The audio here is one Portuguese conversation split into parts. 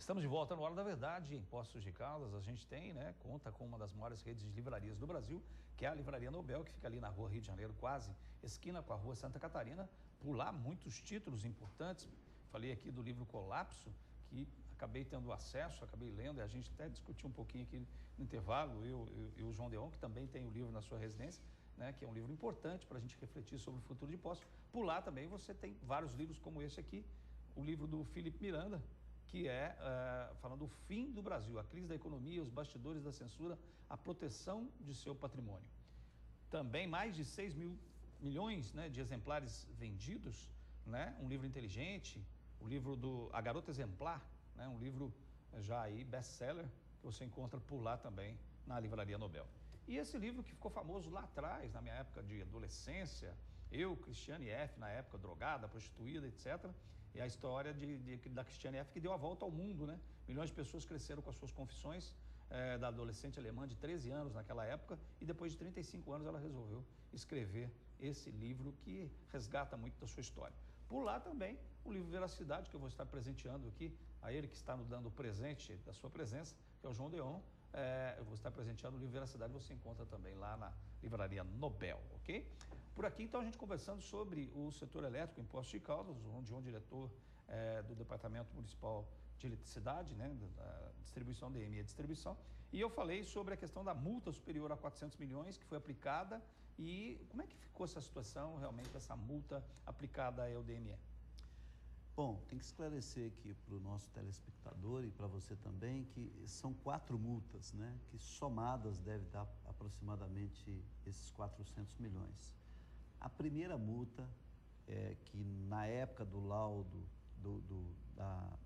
Estamos de volta no Hora da Verdade, em Poços de Caldas. A gente tem, conta com uma das maiores redes de livrarias do Brasil, que é a Livraria Nobel, que fica ali na rua Rio de Janeiro, quase esquina com a rua Santa Catarina. Por lá, muitos títulos importantes. Falei aqui do livro Colapso, que acabei tendo acesso, acabei lendo, e a gente até discutiu um pouquinho aqui no intervalo, eu e o João Deon, que também tem o livro na sua residência, que é um livro importante para a gente refletir sobre o futuro de Poços. Por lá também você tem vários livros como esse aqui, o livro do Felipe Miranda, que é falando do fim do Brasil, a crise da economia, os bastidores da censura, a proteção de seu patrimônio. Também mais de 6 milhões de exemplares vendidos, um livro inteligente, o livro do A Garota Exemplar, um livro já aí best-seller, que você encontra por lá também na Livraria Nobel. E esse livro que ficou famoso lá atrás, na minha época de adolescência, eu, Cristiane F., na época drogada, prostituída, etc., é a história da Cristiane F., que deu a volta ao mundo, Milhões de pessoas cresceram com as suas confissões da adolescente alemã de 13 anos naquela época, e depois de 35 anos ela resolveu escrever esse livro que resgata muito da sua história. Por lá também o livro Veracidade, que eu vou estar presenteando aqui a ele que está nos dando o presente da sua presença, que é o João Deon. Eu vou estar presenteando o livro Veracidade, você encontra também lá na Livraria Nobel, ok? Por aqui, então, a gente conversando sobre o setor elétrico em Poços de Caldas, onde um diretor do Departamento Municipal de Eletricidade, da distribuição, DME Distribuição, e eu falei sobre a questão da multa superior a 400 milhões que foi aplicada e como é que ficou essa situação, realmente, dessa multa aplicada ao DME? Bom, tem que esclarecer aqui para o nosso telespectador e para você também que são 4 multas, que somadas devem dar aproximadamente esses 400 milhões. A primeira multa é que na época do laudo,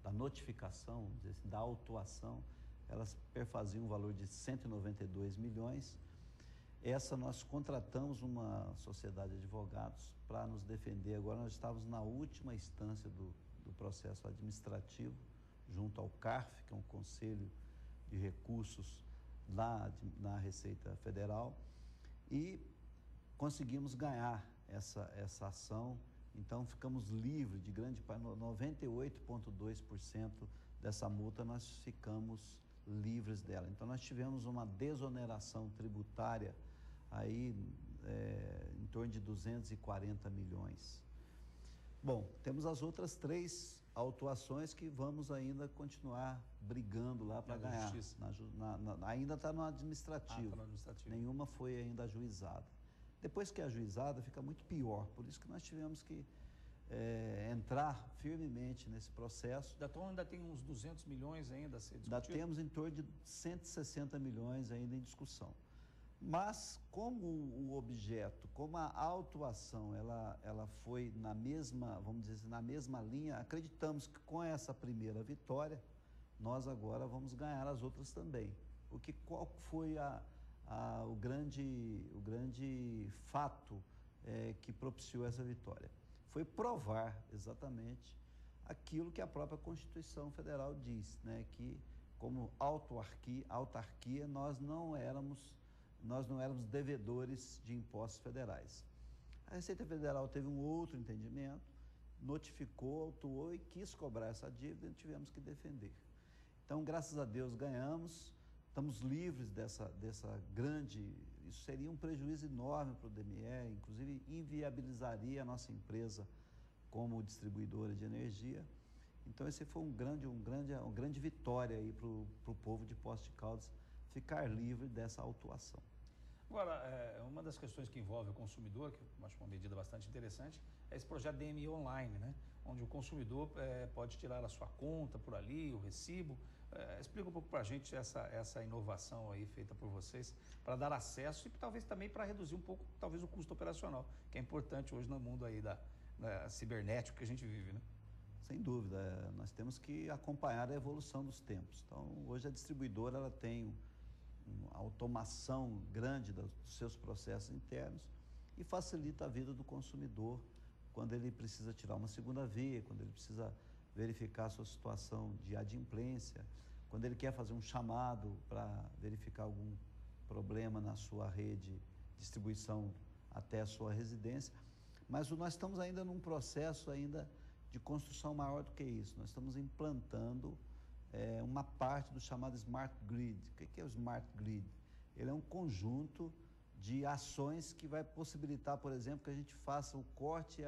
da notificação, vamos dizer assim, da autuação, elas perfaziam um valor de 192 milhões. Essa nós contratamos uma sociedade de advogados para nos defender. Agora nós estávamos na última instância do processo administrativo, junto ao CARF, que é um Conselho de Recursos lá na Receita Federal, e conseguimos ganhar essa ação. Então ficamos livres de grande parte, 98,2% dessa multa nós ficamos livres dela. Então nós tivemos uma desoneração tributária aí em torno de 240 milhões. Bom, temos as outras 3 autuações que vamos ainda continuar brigando lá para ganhar. Ainda está no administrativo. Tá no administrativo. Nenhuma foi ainda ajuizada. Depois que é ajuizada, fica muito pior. Por isso que nós tivemos que entrar firmemente nesse processo. Então ainda tem uns 200 milhões ainda a ser discutido? Ainda temos em torno de 160 milhões ainda em discussão. Mas como o objeto, como a autuação, ela foi na mesma, vamos dizer assim, na mesma linha, acreditamos que com essa primeira vitória, nós agora vamos ganhar as outras também. Porque qual foi o grande fato que propiciou essa vitória? Foi provar exatamente aquilo que a própria Constituição Federal diz, que como autarquia nós não éramos devedores de impostos federais. A Receita Federal teve um outro entendimento, notificou, autuou e quis cobrar essa dívida e tivemos que defender. Então, graças a Deus, ganhamos, estamos livres dessa grande... Isso seria um prejuízo enorme para o DME, inclusive inviabilizaria a nossa empresa como distribuidora de energia. Então, esse foi uma grande vitória aí para o povo de Poços de Caldas, ficar livre dessa autuação. Agora, uma das questões que envolve o consumidor, que eu acho uma medida bastante interessante, é esse projeto DME Online, onde o consumidor pode tirar a sua conta por ali, o recibo. Explica um pouco para a gente essa inovação aí feita por vocês, para dar acesso e talvez também para reduzir um pouco, talvez, o custo operacional, que é importante hoje no mundo aí da cibernético que a gente vive, Sem dúvida, nós temos que acompanhar a evolução dos tempos. Então, hoje a distribuidora ela tem uma automação grande dos seus processos internos e facilita a vida do consumidor quando ele precisa tirar uma segunda via, quando ele precisa verificar a sua situação de adimplência, quando ele quer fazer um chamado para verificar algum problema na sua rede de distribuição até a sua residência. Mas nós estamos ainda num processo ainda de construção maior do que isso. Nós estamos implantando uma parte do chamado Smart Grid. O que é o Smart Grid? Ele é um conjunto de ações que vai possibilitar, por exemplo, que a gente faça o corte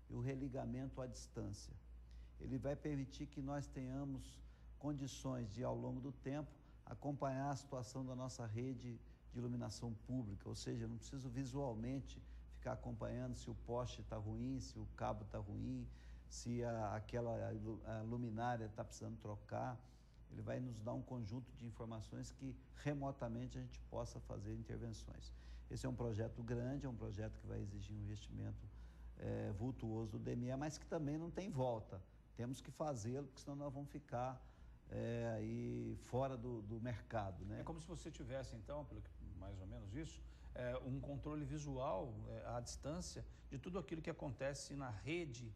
e o religamento à distância. Ele vai permitir que nós tenhamos condições de, ao longo do tempo, acompanhar a situação da nossa rede de iluminação pública, ou seja, eu não preciso visualmente ficar acompanhando se o poste está ruim, se o cabo está ruim, se aquela luminária está precisando trocar. Ele vai nos dar um conjunto de informações que remotamente a gente possa fazer intervenções. Esse é um projeto grande, é um projeto que vai exigir um investimento vultuoso do DME, mas que também não tem volta. Temos que fazê-lo, porque senão nós vamos ficar aí fora do mercado, né? É como se você tivesse, então, mais ou menos isso, um controle visual à distância de tudo aquilo que acontece na rede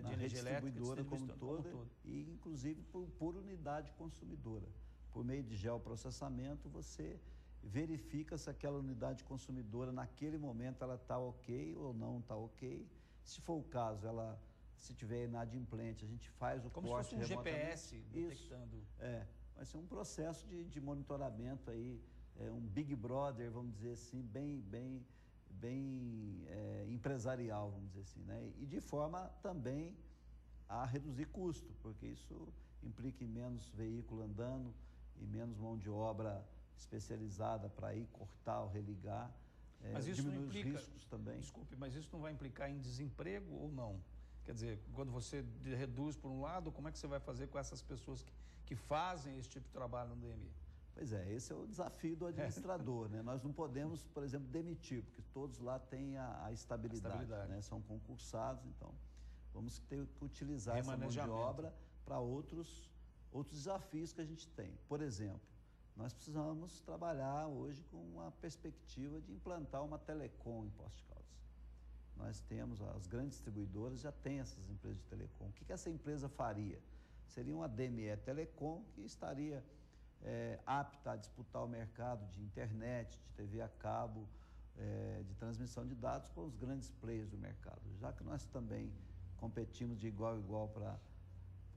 de energia elétrica, distribuidora como todo, e inclusive por unidade consumidora. Por meio de geoprocessamento, você verifica se aquela unidade consumidora, naquele momento, ela está ok ou não está ok. Se for o caso, se tiver inadimplente, a gente faz o como corte se fosse um remotamente. GPS detectando. Isso, vai ser um processo de monitoramento aí, um Big Brother, vamos dizer assim, bem empresarial, vamos dizer assim, né? E de forma também a reduzir custo, porque isso implica em menos veículo andando e menos mão de obra especializada para ir cortar ou religar, mas isso diminui não implica, os riscos também. Desculpe, mas isso não vai implicar em desemprego ou não? Quer dizer, quando você reduz por um lado, como é que você vai fazer com essas pessoas que fazem esse tipo de trabalho no DME? Pois é, esse é o desafio do administrador, né? Nós não podemos, por exemplo, demitir, porque todos lá têm a estabilidade. Né? São concursados, então vamos ter que utilizar essa mão de obra para outros desafios que a gente tem. Por exemplo, nós precisamos trabalhar hoje com uma perspectiva de implantar uma telecom em Poços de Caldas. Nós temos, as grandes distribuidoras já têm essas empresas de telecom. O que essa empresa faria? Seria uma DME Telecom que estaria apta a disputar o mercado de internet, de TV a cabo, de transmissão de dados com os grandes players do mercado. Já que nós também competimos de igual a igual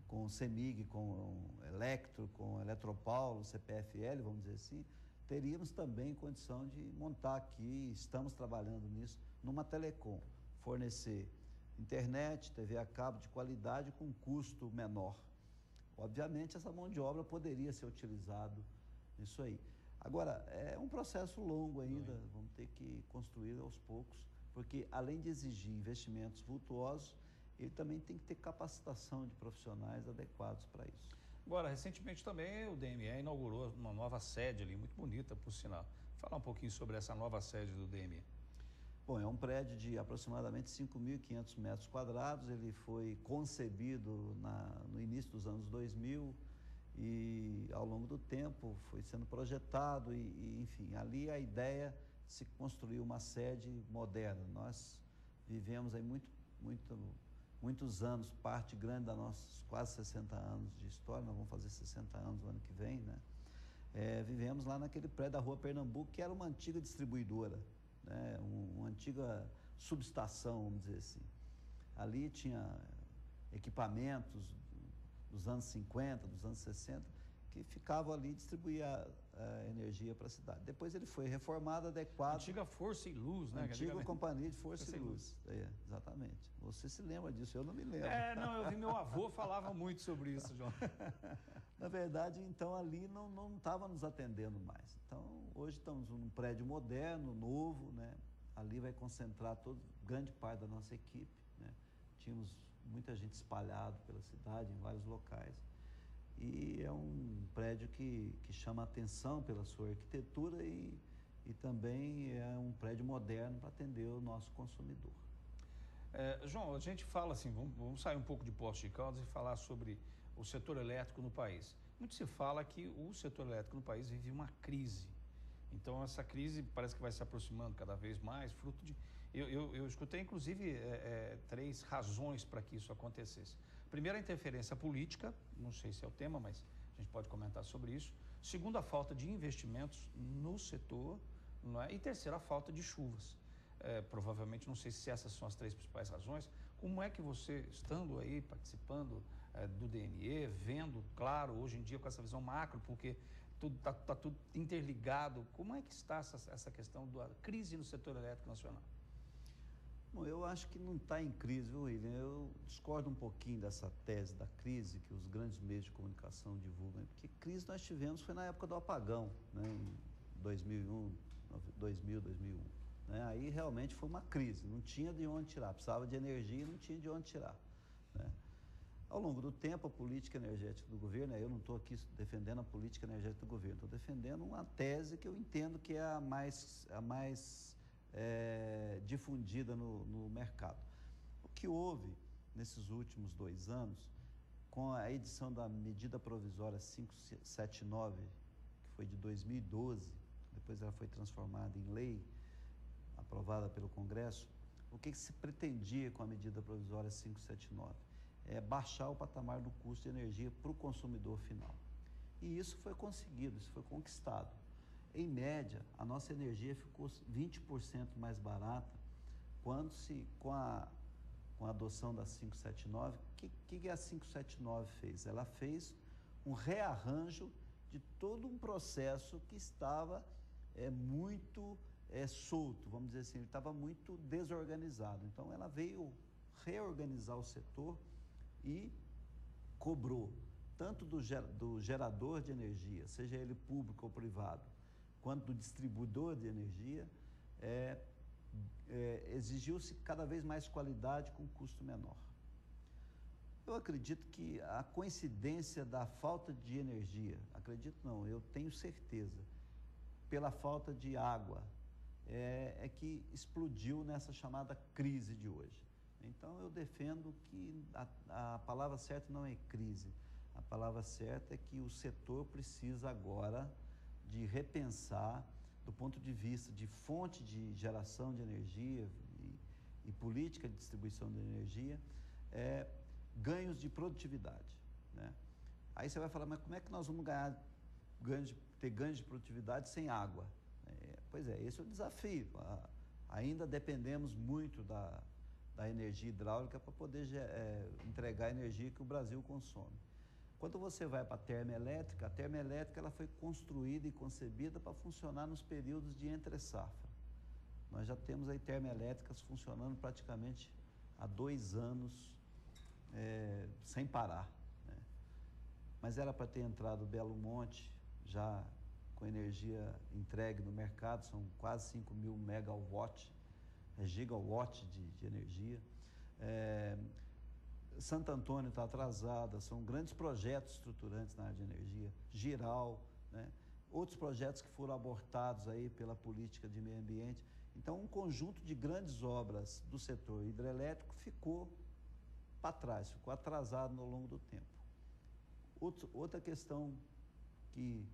com o CEMIG, com o Electro, com o Eletropaulo, CPFL, vamos dizer assim, teríamos também condição de montar aqui, estamos trabalhando nisso, numa telecom, fornecer internet, TV a cabo de qualidade com custo menor. Obviamente, essa mão de obra poderia ser utilizada nisso aí. Agora, é um processo longo ainda, vamos ter que construir aos poucos, porque além de exigir investimentos vultuosos, ele também tem que ter capacitação de profissionais adequados para isso. Agora, recentemente também o DME inaugurou uma nova sede ali, muito bonita, por sinal. Fala um pouquinho sobre essa nova sede do DME. Bom, é um prédio de aproximadamente 5.500 metros quadrados, ele foi concebido no início dos anos 2000 e ao longo do tempo foi sendo projetado enfim, ali a ideia de se construir uma sede moderna. Nós vivemos aí muitos anos, parte grande dos nossos quase 60 anos de história, nós vamos fazer 60 anos no ano que vem, né? Vivemos lá naquele prédio da Rua Pernambuco, que era uma antiga distribuidora, né? Uma antiga subestação, vamos dizer assim. Ali tinha equipamentos dos anos 50, dos anos 60, que ficavam ali e distribuía a energia para a cidade. Depois ele foi reformado, adequado. Antiga Força e Luz, né? Antiga Companhia de Força e Luz. Exatamente. Você se lembra disso, eu não me lembro. Não, eu vi meu avô falava muito sobre isso, João. Na verdade, então, ali não estava nos atendendo mais. Então, hoje estamos num prédio moderno, novo, né? Ali vai concentrar grande parte da nossa equipe, né? Tínhamos muita gente espalhada pela cidade, em vários locais. E é um prédio que chama atenção pela sua arquitetura e também é um prédio moderno para atender o nosso consumidor. João, a gente fala assim, vamos sair um pouco de Poços de Caldas e falar sobre o setor elétrico no país. Muito se fala que o setor elétrico no país vive uma crise. Então, essa crise parece que vai se aproximando cada vez mais, fruto de... Eu escutei, inclusive, 3 razões para que isso acontecesse. Primeiro, a interferência política, não sei se é o tema, mas a gente pode comentar sobre isso. Segundo, a falta de investimentos no setor, não é? E terceiro, a falta de chuvas. Provavelmente, não sei se essas são as 3 principais razões. Como é que você, estando aí, participando do DNE, vendo, claro, hoje em dia com essa visão macro, porque tudo está tudo interligado. Como é que está essa questão da crise no setor elétrico nacional? Bom, eu acho que não está em crise, viu, William? Eu discordo um pouquinho dessa tese da crise que os grandes meios de comunicação divulgam, porque crise nós tivemos foi na época do apagão, né, em 2001, 2001. Né? Aí realmente foi uma crise, não tinha de onde tirar, precisava de energia e não tinha de onde tirar. Né? Ao longo do tempo, a política energética do governo, eu não estou aqui defendendo a política energética do governo, estou defendendo uma tese que eu entendo que é a mais difundida no mercado. O que houve nesses últimos 2 anos, com a edição da medida provisória 579, que foi de 2012, depois ela foi transformada em lei, aprovada pelo Congresso, o que se pretendia com a medida provisória 579? É baixar o patamar do custo de energia para o consumidor final. E isso foi conseguido, isso foi conquistado. Em média, a nossa energia ficou 20% mais barata com a adoção da 579. O que a 579 fez? Ela fez um rearranjo de todo um processo que estava muito solto, vamos dizer assim, ele estava muito desorganizado. Então, ela veio reorganizar o setor e cobrou tanto do gerador de energia, seja ele público ou privado, quanto do distribuidor de energia, exigiu-se cada vez mais qualidade com custo menor. Eu acredito que a coincidência da falta de energia, acredito não, eu tenho certeza, pela falta de água, é que explodiu nessa chamada crise de hoje. Então, eu defendo que a palavra certa não é crise, a palavra certa é que o setor precisa agora de repensar, do ponto de vista de fonte de geração de energia e política de distribuição de energia, ganhos de produtividade. Né? Aí você vai falar, mas como é que nós vamos ter ganhos de produtividade sem água? Pois é, esse é o desafio. Ainda dependemos muito da energia hidráulica para poder entregar a energia que o Brasil consome. Quando você vai para a termoelétrica ela foi construída e concebida para funcionar nos períodos de entre-safra. Nós já temos aí termoelétricas funcionando praticamente há 2 anos sem parar. Né? Mas era para ter entrado Belo Monte, já com energia entregue no mercado, são quase 5.000 megawatts, gigawatt de energia. Santo Antônio está atrasada, são grandes projetos estruturantes na área de energia, Giral, né? Outros projetos que foram abortados aí pela política de meio ambiente. Então, um conjunto de grandes obras do setor hidrelétrico ficou para trás, ficou atrasado ao longo do tempo. Outra questão que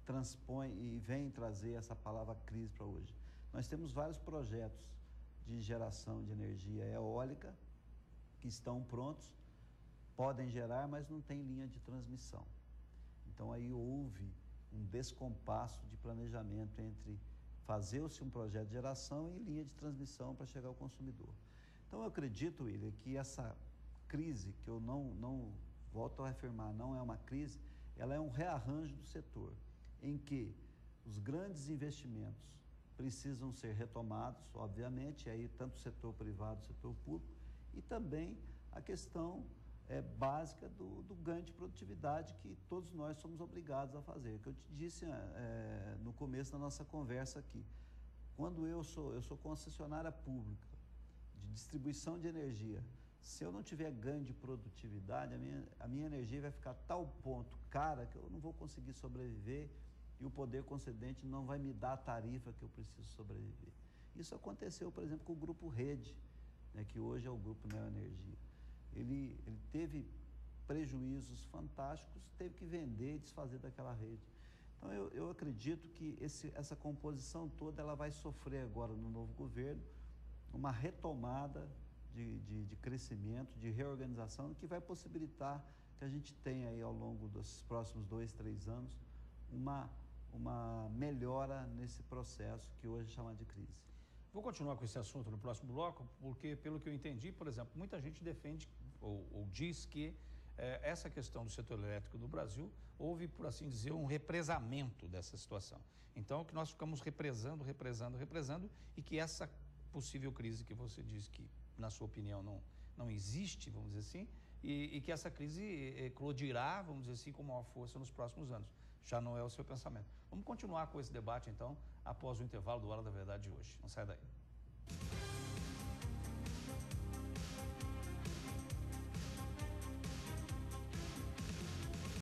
transpõe e vem trazer essa palavra crise para hoje. Nós temos vários projetos de geração de energia eólica que estão prontos, podem gerar, mas não tem linha de transmissão. Então, aí houve um descompasso de planejamento entre fazer-se um projeto de geração e linha de transmissão para chegar ao consumidor. Então, eu acredito, William, que essa crise, que eu não volto a afirmar, não é uma crise, ela é um rearranjo do setor, em que os grandes investimentos precisam ser retomados, obviamente, aí tanto o setor privado, o setor público, e também a questão básica do ganho de produtividade que todos nós somos obrigados a fazer. Que eu te disse no começo da nossa conversa aqui. Quando eu sou concessionária pública de distribuição de energia, se eu não tiver ganho de produtividade, a minha energia vai ficar a tal ponto cara que eu não vou conseguir sobreviver e o poder concedente não vai me dar a tarifa que eu preciso sobreviver. Isso aconteceu, por exemplo, com o Grupo Rede, né, que hoje é o Grupo Neoenergia. Ele teve prejuízos fantásticos, teve que vender e desfazer daquela rede. Então, eu acredito que essa composição toda ela vai sofrer agora no novo governo uma retomada de crescimento, de reorganização, que vai possibilitar que a gente tenha aí ao longo dos próximos 2, 3 anos uma melhora nesse processo que hoje é chamado de crise. Vou continuar com esse assunto no próximo bloco, porque, pelo que eu entendi, por exemplo, muita gente defende ou diz que essa questão do setor elétrico do Brasil, houve, por assim dizer, um represamento dessa situação. Então, que nós ficamos represando, e que essa possível crise que você diz que, na sua opinião, não existe, vamos dizer assim, e que essa crise eclodirá, vamos dizer assim, com maior força nos próximos anos. Já não é o seu pensamento. Vamos continuar com esse debate, então, após o intervalo do Hora da Verdade de hoje. Não sai daí.